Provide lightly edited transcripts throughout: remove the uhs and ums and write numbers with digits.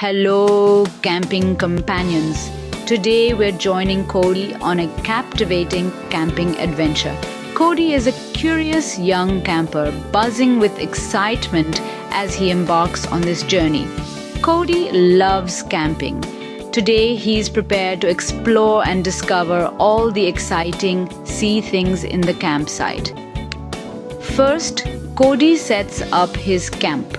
Hello, camping companions. Today we're joining Cody on a captivating camping adventure. Cody is a curious young camper buzzing with excitement as he embarks on this journey. Cody loves camping. Today he's prepared to explore and discover all the exciting sea things in the campsite. First, Cody sets up his camp.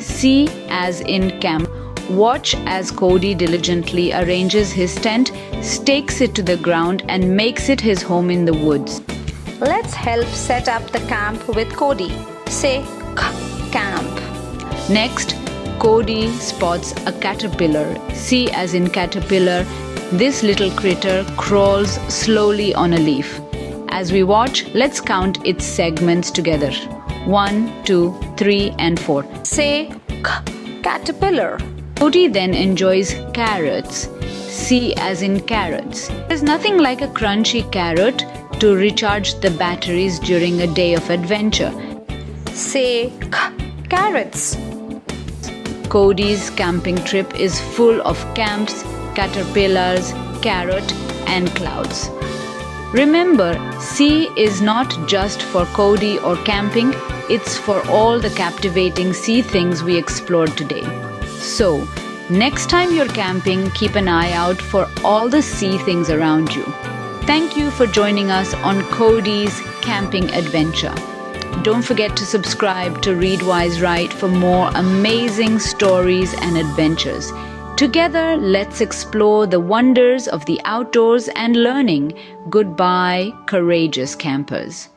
See as in camp. Watch as Cody diligently arranges his tent, stakes it to the ground, and makes it his home in the woods. Let's help set up the camp with Cody. Say camp. Next, Cody spots a caterpillar. See as in caterpillar. This little critter crawls slowly on a leaf. As we watch, let's count its segments together. 1, 2, 3, and 4. Say caterpillar. Cody then enjoys carrots. C as in carrots. There's nothing like a crunchy carrot to recharge the batteries during a day of adventure. Say carrots. Cody's camping trip is full of camps, caterpillars, carrot, and clouds. Remember, C is not just for Cody or camping, it's for all the captivating sea things we explored today. So, next time you're camping, keep an eye out for all the sea things around you. Thank you for joining us on Cody's camping adventure. Don't forget to subscribe to Read Wise Write for more amazing stories and adventures. Together, let's explore the wonders of the outdoors and learning. Goodbye, courageous campers.